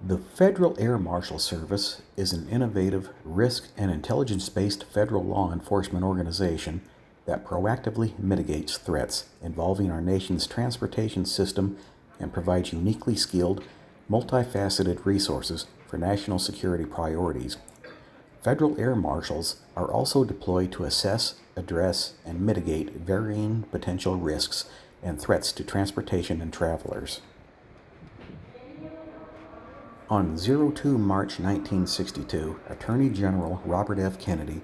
The Federal Air Marshal Service is an innovative, risk and intelligence-based federal law enforcement organization that proactively mitigates threats involving our nation's transportation system and provides uniquely skilled, multifaceted resources for national security priorities. Federal Air Marshals are also deployed to assess, address, and mitigate varying potential risks and threats to transportation and travelers. On 02 March 1962, Attorney General Robert F. Kennedy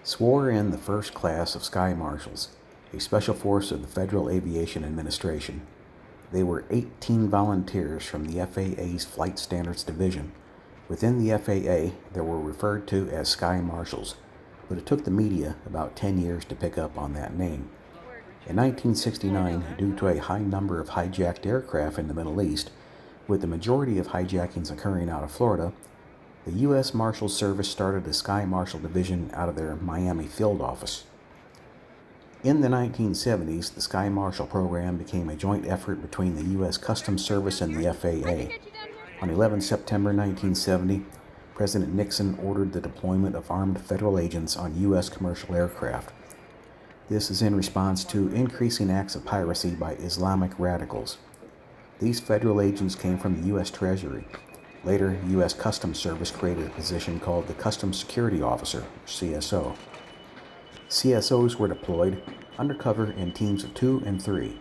swore in the first class of Sky Marshals, a special force of the Federal Aviation Administration. They were 18 volunteers from the FAA's Flight Standards Division. Within the FAA, they were referred to as Sky Marshals, but it took the media about 10 years to pick up on that name. In 1969, due to a high number of hijacked aircraft in the Middle East, with the majority of hijackings occurring out of Florida, the U.S. Marshal Service started a Sky Marshal Division out of their Miami field office. In the 1970s, the Sky Marshal program became a joint effort between the U.S. Customs Service and the FAA. On 11 September 1970, President Nixon ordered the deployment of armed federal agents on U.S. commercial aircraft. This is in response to increasing acts of piracy by Islamic radicals. These federal agents came from the U.S. Treasury. Later, U.S. Customs Service created a position called the Customs Security Officer, CSO. CSOs were deployed undercover in teams of 2 and 3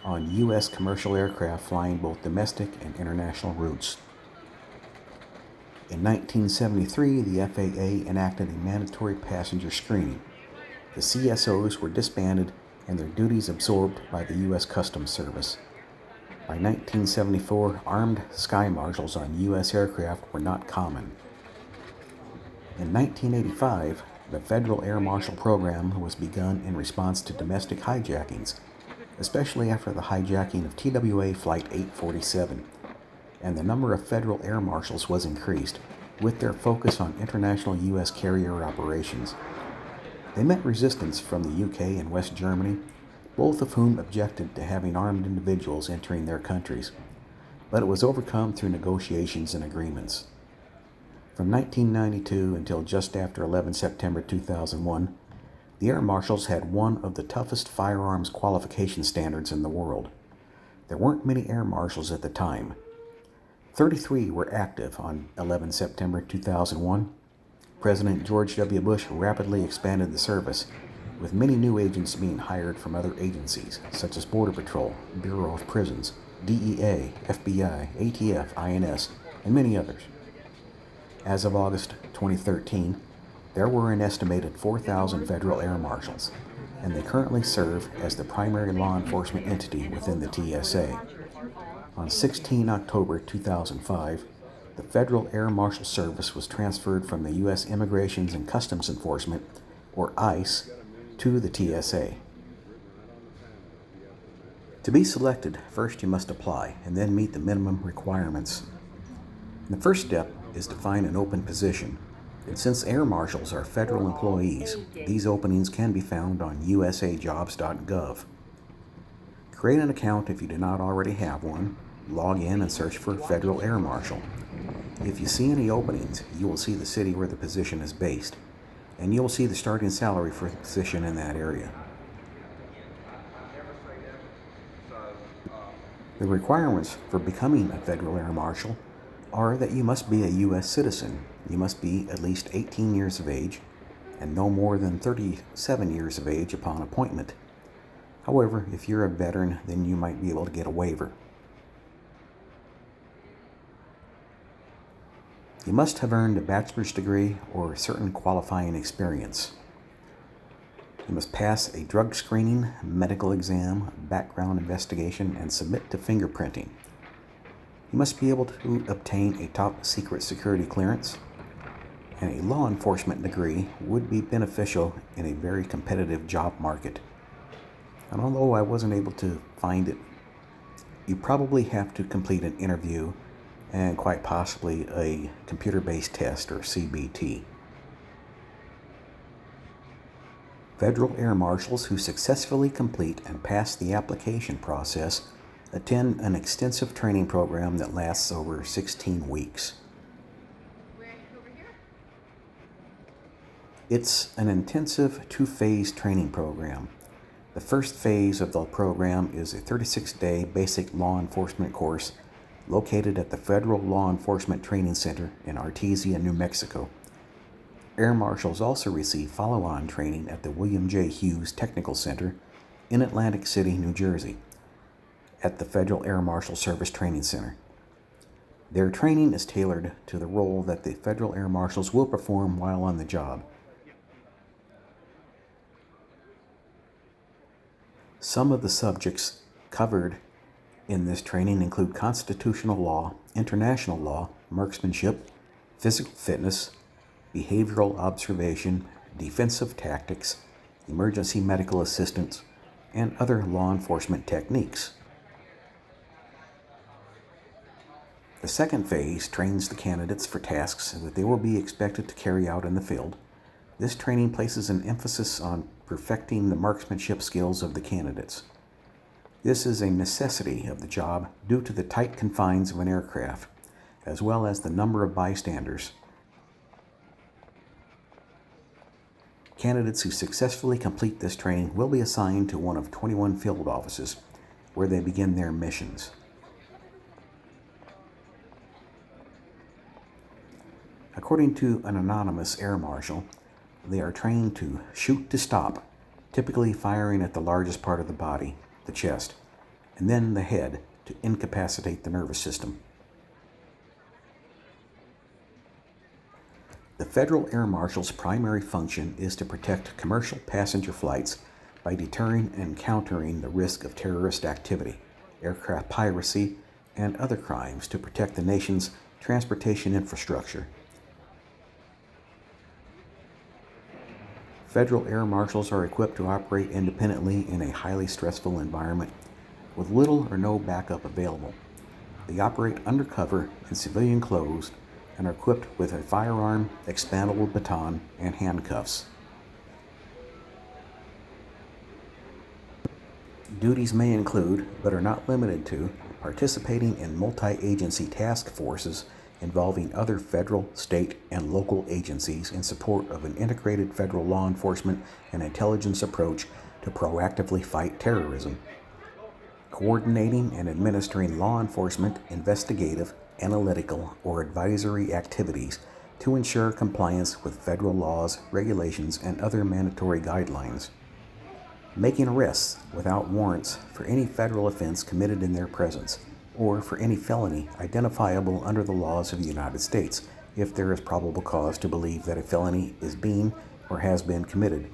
on U.S. commercial aircraft flying both domestic and international routes. In 1973, the FAA enacted a mandatory passenger screening. The CSOs were disbanded and their duties absorbed by the U.S. Customs Service. By 1974, armed Sky Marshals on U.S. aircraft were not common. In 1985, the Federal Air Marshal program was begun in response to domestic hijackings, especially after the hijacking of TWA Flight 847, and the number of Federal Air Marshals was increased, with their focus on international U.S. carrier operations. They met resistance from the UK and West Germany, both of whom objected to having armed individuals entering their countries, but it was overcome through negotiations and agreements. From 1992 until just after 11 September 2001, the Air Marshals had one of the toughest firearms qualification standards in the world. There weren't many Air Marshals at the time. 33 were active on 11 September 2001. President George W. Bush rapidly expanded the service, with many new agents being hired from other agencies, such as Border Patrol, Bureau of Prisons, DEA, FBI, ATF, INS, and many others. As of August 2013, there were an estimated 4,000 Federal Air Marshals, and they currently serve as the primary law enforcement entity within the TSA. On 16 October 2005, the Federal Air Marshal Service was transferred from the U.S. Immigration and Customs Enforcement, or ICE, to the TSA. To be selected, first you must apply and then meet the minimum requirements. The first step is to find an open position, and since Air Marshals are federal employees, these openings can be found on usajobs.gov. Create an account if you do not already have one, log in and search for Federal Air Marshal. If you see any openings, you will see the city where the position is based, and you will see the starting salary for the position in that area. The requirements for becoming a Federal Air Marshal are that you must be a U.S. citizen, you must be at least 18 years of age, and no more than 37 years of age upon appointment. However, if you're a veteran, then you might be able to get a waiver. You must have earned a bachelor's degree or certain qualifying experience. You must pass a drug screening, medical exam, background investigation, and submit to fingerprinting. You must be able to obtain a top secret security clearance, and a law enforcement degree would be beneficial in a very competitive job market. And although I wasn't able to find it, you probably have to complete an interview and quite possibly a computer-based test or CBT. Federal Air Marshals who successfully complete and pass the application process attend an extensive training program that lasts over 16 weeks. It's an intensive two-phase training program. The first phase of the program is a 36-day basic law enforcement course located at the Federal Law Enforcement Training Center in Artesia, New Mexico. Air Marshals also receive follow-on training at the William J. Hughes Technical Center in Atlantic City, New Jersey, at the Federal Air Marshal Service Training Center. Their training is tailored to the role that the Federal Air Marshals will perform while on the job. Some of the subjects covered in this training include constitutional law, international law, marksmanship, physical fitness, behavioral observation, defensive tactics, emergency medical assistance, and other law enforcement techniques. The second phase trains the candidates for tasks that they will be expected to carry out in the field. This training places an emphasis on perfecting the marksmanship skills of the candidates. This is a necessity of the job due to the tight confines of an aircraft, as well as the number of bystanders. Candidates who successfully complete this training will be assigned to one of 21 field offices, where they begin their missions. According to an anonymous air marshal, they are trained to shoot to stop, typically firing at the largest part of the body, the chest, and then the head to incapacitate the nervous system. The Federal Air Marshal's primary function is to protect commercial passenger flights by deterring and countering the risk of terrorist activity, aircraft piracy, and other crimes to protect the nation's transportation infrastructure. Federal Air Marshals are equipped to operate independently in a highly stressful environment with little or no backup available. They operate undercover in civilian clothes and are equipped with a firearm, expandable baton, and handcuffs. Duties may include, but are not limited to, participating in multi-agency task forces involving other federal, state, and local agencies in support of an integrated federal law enforcement and intelligence approach to proactively fight terrorism. Coordinating and administering law enforcement, investigative, analytical, or advisory activities to ensure compliance with federal laws, regulations, and other mandatory guidelines. Making arrests without warrants for any federal offense committed in their presence, or for any felony identifiable under the laws of the United States, if there is probable cause to believe that a felony is being or has been committed.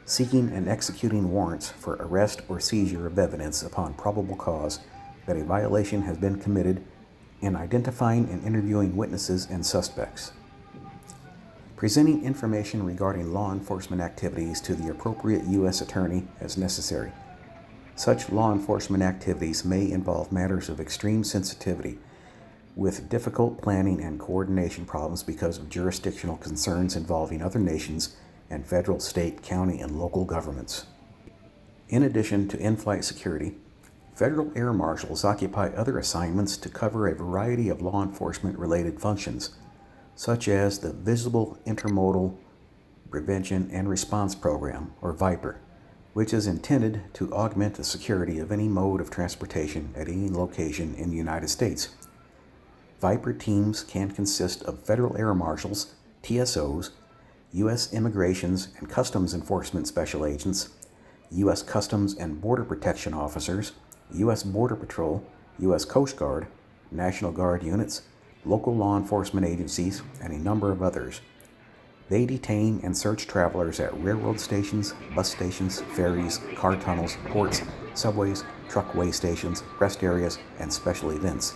Seeking and executing warrants for arrest or seizure of evidence upon probable cause that a violation has been committed, and identifying and interviewing witnesses and suspects. Presenting information regarding law enforcement activities to the appropriate U.S. attorney as necessary. Such law enforcement activities may involve matters of extreme sensitivity, with difficult planning and coordination problems because of jurisdictional concerns involving other nations and federal, state, county, and local governments. In addition to in-flight security, Federal Air Marshals occupy other assignments to cover a variety of law enforcement-related functions, such as the Visible Intermodal Prevention and Response Program, or VIPER, which is intended to augment the security of any mode of transportation at any location in the United States. VIPER teams can consist of Federal Air Marshals, TSOs, U.S. Immigrations and Customs Enforcement Special Agents, U.S. Customs and Border Protection Officers, U.S. Border Patrol, U.S. Coast Guard, National Guard units, local law enforcement agencies, and a number of others. They detain and search travelers at railroad stations, bus stations, ferries, car tunnels, ports, subways, truckway stations, rest areas, and special events.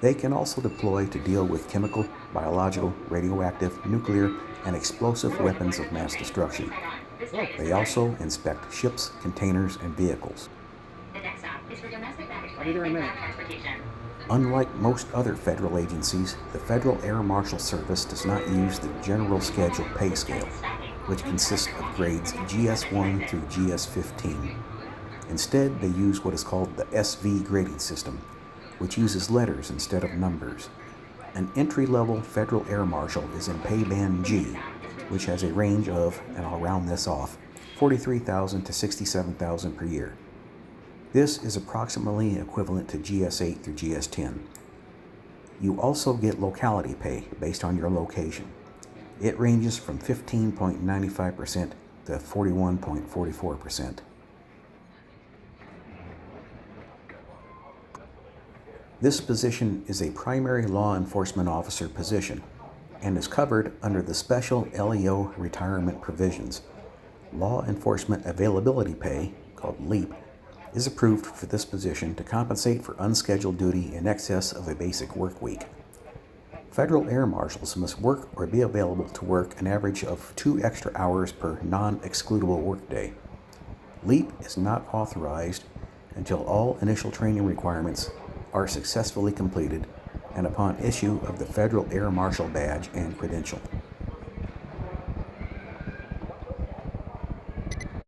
They can also deploy to deal with chemical, biological, radioactive, nuclear, and explosive weapons of mass destruction. They also inspect ships, containers, and vehicles. Unlike most other federal agencies, the Federal Air Marshal Service does not use the General Schedule pay scale, which consists of grades GS1 through GS15. Instead, they use what is called the SV grading system, which uses letters instead of numbers. An entry-level Federal Air Marshal is in pay band G, which has a range of, and I'll round this off, 43,000 to 67,000 per year. This is approximately equivalent to GS8 through GS10. You also get locality pay based on your location. It ranges from 15.95% to 41.44%. This position is a primary law enforcement officer position and is covered under the special LEO retirement provisions. Law enforcement availability pay, called LEAP, is approved for this position to compensate for unscheduled duty in excess of a basic work week. Federal Air Marshals must work or be available to work an average of 2 extra hours per non-excludable workday. LEAP is not authorized until all initial training requirements are successfully completed and upon issue of the Federal Air Marshal badge and credential.